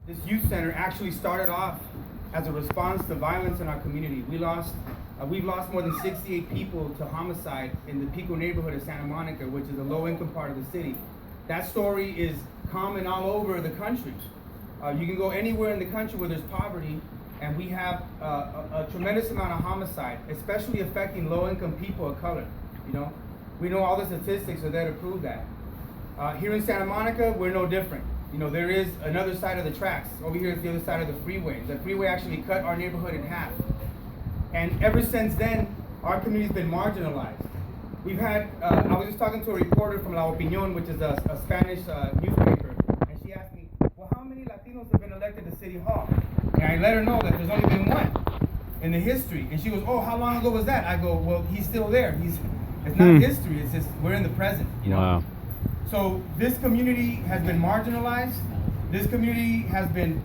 This youth center actually started off as a response to violence in our community. We've lost more than 68 people to homicide in the Pico neighborhood of Santa Monica, which is a low-income part of the city. That story is common all over the country. You can go anywhere in the country where there's poverty, and we have a tremendous amount of homicide, especially affecting low-income people of color. You know, we know all the statistics are there to prove that. Here in Santa Monica, we're no different. You know, there is another side of the tracks. Over here is the other side of the freeway. The freeway actually cut our neighborhood in half. And ever since then, our community's been marginalized. We've had, I was just talking to a reporter from La Opinión, which is a Spanish newspaper, and she asked me, well, how many Latinos have been elected to City Hall? And I let her know that there's only been one in the history. And she goes, oh, how long ago was that? I go, well, he's still there. It's not history, it's just, we're in the present. You know? Wow. So this community has been marginalized. This community has been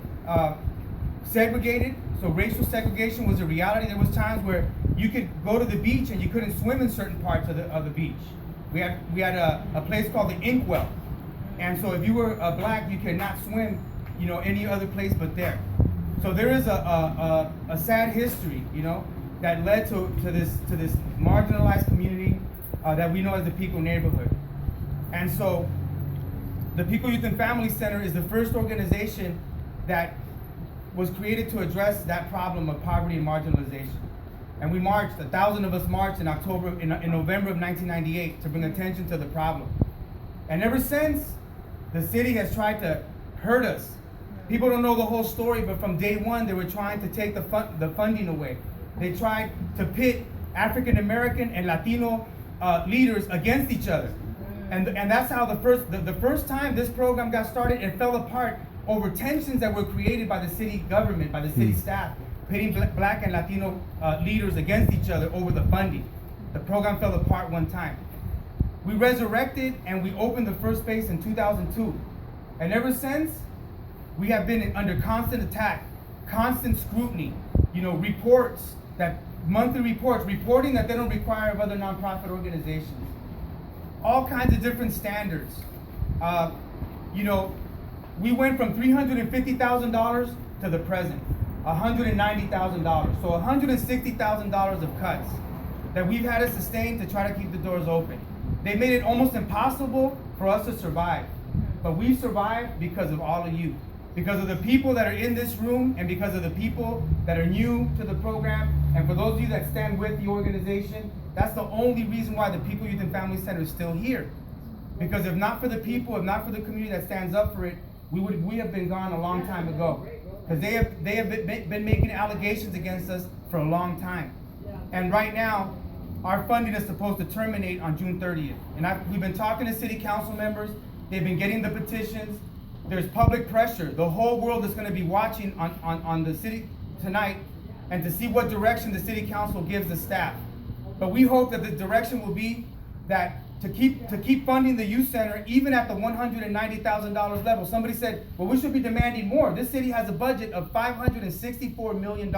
segregated. So racial segregation was a reality. There was times where you could go to the beach and you couldn't swim in certain parts of the beach. We had a place called the Inkwell, and so if you were black, you could not swim, you know, any other place but there. So there is a sad history, you know, that led to this marginalized community that we know as the Pico neighborhood. And so the Pico Youth and Family Center is the first organization that was created to address that problem of poverty and marginalization. And we marched, 1,000 of us marched in November of 1998 to bring attention to the problem. And ever since, the city has tried to hurt us. People don't know the whole story, but from day one, they were trying to take the funding away. They tried to pit African American and Latino leaders against each other. And that's how the first time this program got started, it fell apart over tensions that were created by the city government, by the city staff, pitting black and Latino leaders against each other over the funding. The program fell apart one time. We resurrected and we opened the first space in 2002. And ever since, we have been under constant attack, constant scrutiny, you know, monthly reports, reporting that they don't require of other nonprofit organizations. All kinds of different standards. You know, we went from $350,000 to the present, $190,000. So $160,000 of cuts that we've had to sustain to try to keep the doors open. They made it almost impossible for us to survive. But we survived because of all of you. Because of the people that are in this room, and because of the people that are new to the program, and for those of you that stand with the organization, that's the only reason why the Pico Youth and Family Center is still here. Because if not for the people, if not for the community that stands up for it, we have been gone a long time ago. Because they have been making allegations against us for a long time. And right now, our funding is supposed to terminate on June 30th. And we've been talking to city council members. They've been getting the petitions. There's public pressure. The whole world is going to be watching on the city tonight and to see what direction the city council gives the staff. But we hope that the direction will be that to keep funding the youth center even at the $190,000 level. Somebody said, well, we should be demanding more. This city has a budget of $564 million.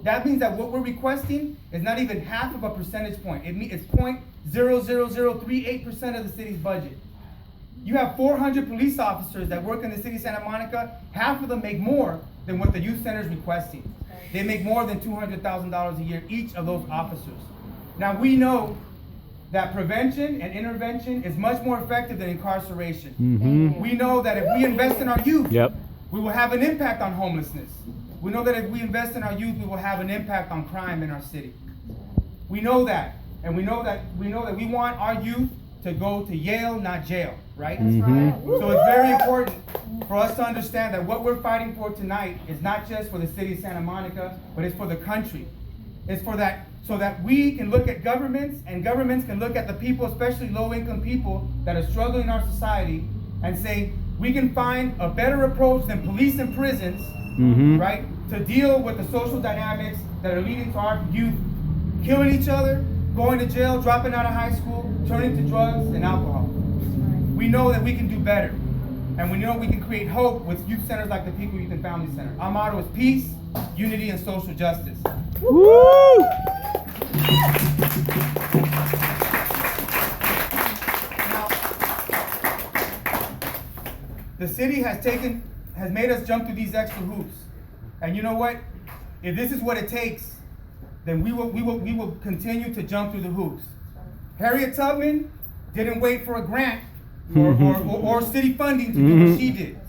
That means that what we're requesting is not even half of a percentage point. It's 0.00038% of the city's budget. You have 400 police officers that work in the city of Santa Monica. Half of them make more than what the youth center is requesting. They make more than $200,000 a year, each of those officers. Now we know that prevention and intervention is much more effective than incarceration. We know that if we invest in our youth, we will have an impact on homelessness. We know that if we invest in our youth, we will have an impact on crime in our city. We know that, and we know that we want our youth to go to Yale, not jail, right? Right. So it's very important for us to understand that what we're fighting for tonight is not just for the city of Santa Monica, but it's for the country. It's for that, so that we can look at governments, and governments can look at the people, especially low-income people that are struggling in our society, and say, we can find a better approach than police and prisons, right? To deal with the social dynamics that are leading to our youth killing each other, going to jail, dropping out of high school, turning to drugs and alcohol. We know that we can do better. And we know we can create hope with youth centers like the Pico Youth and Family Center. Our motto is peace, unity, and social justice. Woo! Now, the city has has made us jump through these extra hoops. And you know what? If this is what it takes, then we will continue to jump through the hoops. Harriet Tubman didn't wait for a grant or city funding to do what she did.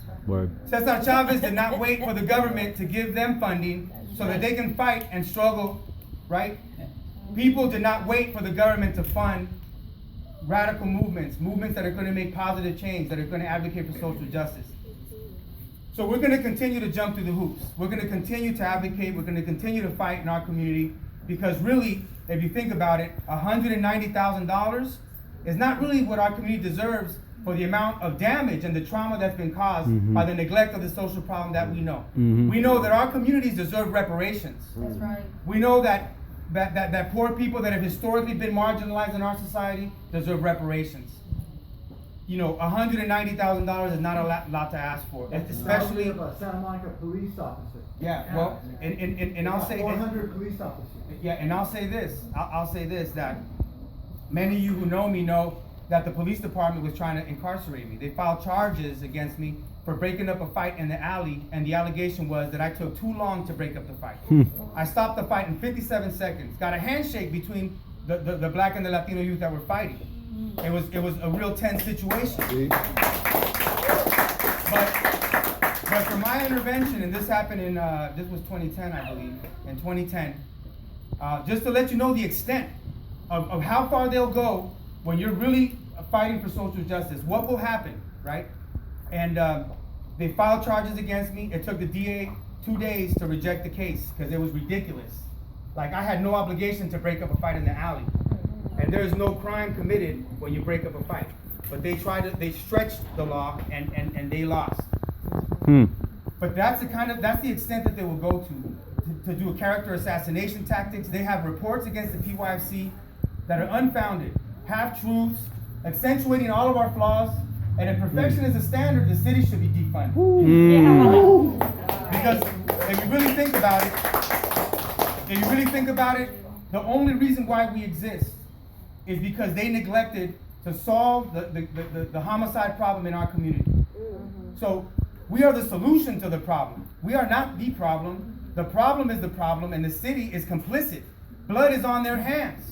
Cesar Chavez did not wait for the government to give them funding so that they can fight and struggle, right? People did not wait for the government to fund radical movements that are going to make positive change, that are going to advocate for social justice. So we're going to continue to jump through the hoops. We're going to continue to advocate. We're going to continue to fight in our community because really, if you think about it, $190,000 is not really what our community deserves for the amount of damage and the trauma that's been caused by the neglect of the social problem that we know. We know that our communities deserve reparations. That's right. We know that poor people that have historically been marginalized in our society deserve reparations. You know, $190,000 is not a lot to ask for, especially a Santa Monica police officer. Yeah, well, and I'll say 400 police officers. Yeah, and I'll say this. I'll say this, that many of you who know me know that the police department was trying to incarcerate me. They filed charges against me for breaking up a fight in the alley, and the allegation was that I took too long to break up the fight. I stopped the fight in 57 seconds. Got a handshake between the black and the Latino youth that were fighting. It was a real tense situation. But for my intervention, and this happened in this was 2010, I believe, in 2010. Just to let you know the extent of how far they'll go when you're really fighting for social justice. What will happen, right? And they filed charges against me. It took the DA 2 days to reject the case because it was ridiculous. Like, I had no obligation to break up a fight in the alley. And there's no crime committed when you break up a fight. But they stretched the law and they lost. But that's the extent that they will go to do a character assassination tactics. They have reports against the PYFC that are unfounded, half-truths, accentuating all of our flaws, and if perfection is a standard, the city should be defunded. Because if you really think about it, the only reason why we exist is because they neglected to solve the homicide problem in our community. So we are the solution to the problem. We are not the problem. The problem is the problem, and the city is complicit. Blood is on their hands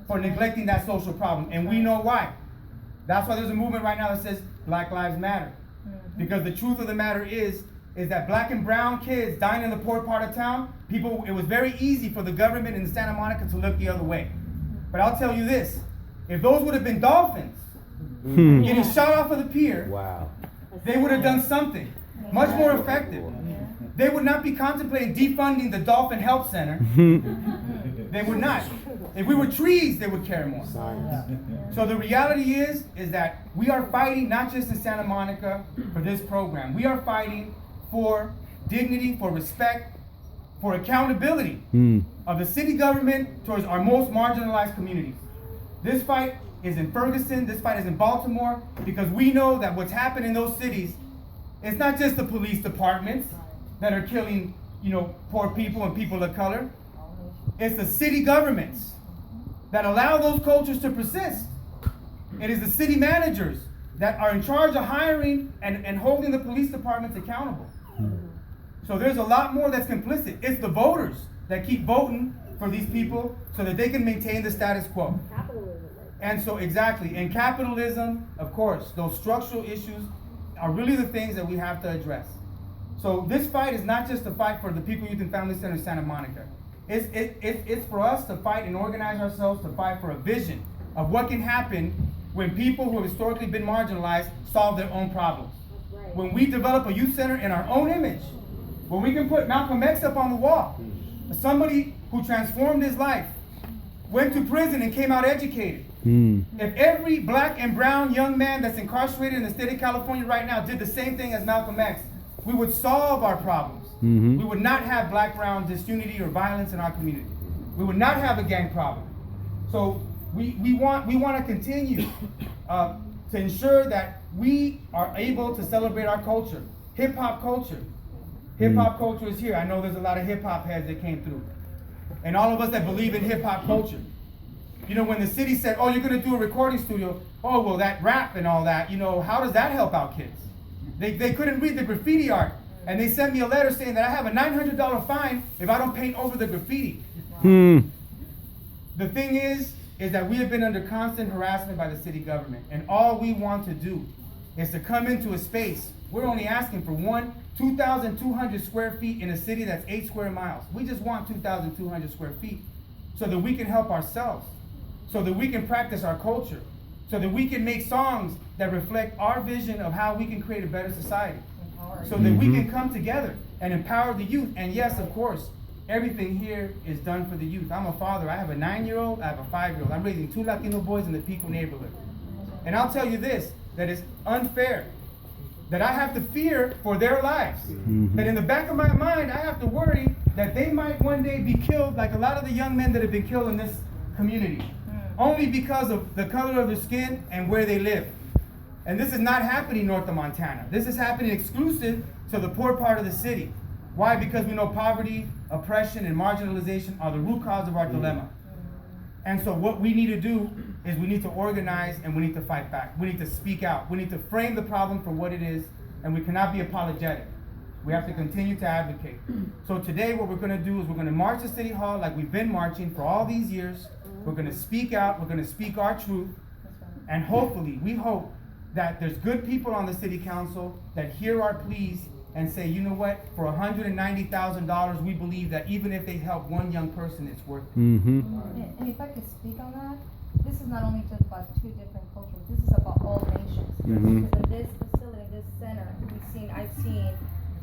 for neglecting that social problem, and we know why. That's why there's a movement right now that says Black Lives Matter. Because the truth of the matter is that black and brown kids dying in the poor part of town, it was very easy for the government in Santa Monica to look the other way. But I'll tell you this, if those would have been dolphins getting shot off of the pier, they would have done something much more effective. They would not be contemplating defunding the Dolphin Help Center. They would not. If we were trees, they would care more. So the reality is that we are fighting not just in Santa Monica for this program. We are fighting for dignity, for respect, for accountability of the city government towards our most marginalized communities. This fight is in Ferguson, this fight is in Baltimore, because we know that what's happened in those cities, it's not just the police departments that are killing, poor people and people of color. It's the city governments that allow those cultures to persist. It is the city managers that are in charge of hiring and holding the police departments accountable. So there's a lot more that's complicit. It's the voters that keep voting for these people so that they can maintain the status quo. And so exactly, and capitalism, of course, those structural issues are really the things that we have to address. So this fight is not just a fight for the People, Youth, and Family Center in Santa Monica. It's for us to fight and organize ourselves to fight for a vision of what can happen when people who have historically been marginalized solve their own problems. When we develop a youth center in our own image, when we can put Malcolm X up on the wall, somebody who transformed his life, went to prison and came out educated. If every black and brown young man that's incarcerated in the state of California right now did the same thing as Malcolm X, we would solve our problems. We would not have black-brown disunity or violence in our community. We would not have a gang problem. So we want to continue to ensure that we are able to celebrate our culture, hip-hop culture. Hip-hop culture is here. I know there's a lot of hip-hop heads that came through. And all of us that believe in hip-hop culture. When the city said, oh, you're going to do a recording studio, oh, well, that rap and all that, how does that help out kids? They couldn't read the graffiti art And they sent me a letter saying that I have a $900 fine if I don't paint over the graffiti. The thing is that we have been under constant harassment by the city government, and all we want to do is to come into a space. We're only asking for 2,200 square feet in a city that's 8 square miles. We just want 2,200 square feet so that we can help ourselves, so that we can practice our culture, so that we can make songs that reflect our vision of how we can create a better society, so that we can come together and empower the youth. And yes, of course, everything here is done for the youth. I'm a father. I have a 9-year-old, I have a 5-year-old. I'm raising 2 Latino boys in the Pico neighborhood. And I'll tell you this, that it's unfair, that I have to fear for their lives. That in the back of my mind, I have to worry that they might one day be killed like a lot of the young men that have been killed in this community, only because of the color of their skin and where they live. And this is not happening north of Montana. This is happening exclusive to the poor part of the city. Why? Because we know poverty, oppression, and marginalization are the root cause of our dilemma. And so what we need to do is we need to organize and we need to fight back. We need to speak out. We need to frame the problem for what it is, and we cannot be apologetic. We have to continue to advocate. So today what we're going to do is we're going to march to City Hall like we've been marching for all these years. We're going to speak out. We're going to speak our truth. And hopefully, we hope that there's good people on the city council that hear our pleas and say, you know what, for $190,000, we believe that even if they help one young person, it's worth it. And if I could speak on that, this is not only just about 2 different cultures, this is about all nations. Because in this facility, this center, I've seen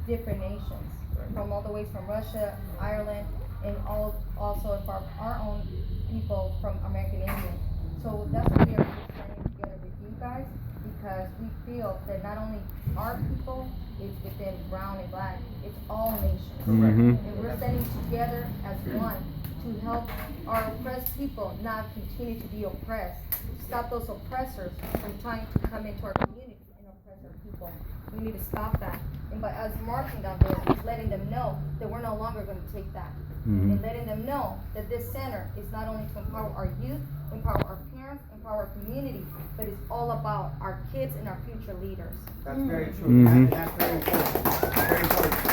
different nations, from all the ways from Russia, Ireland, and also from our own people from American Indian. So that's why we are standing together with you guys, because we feel that not only our people is within brown and black, it's all nations. And we're standing together as one to help our oppressed people not continue to be oppressed, stop those oppressors from trying to come into our community and oppress our people. We need to stop that. And by us marching down there, it's letting them know that we're no longer going to take that. And letting them know that this center is not only to empower our youth, empower our parents, empower our community, but it's all about our kids and our future leaders. That's very true. And that's very important. Very important.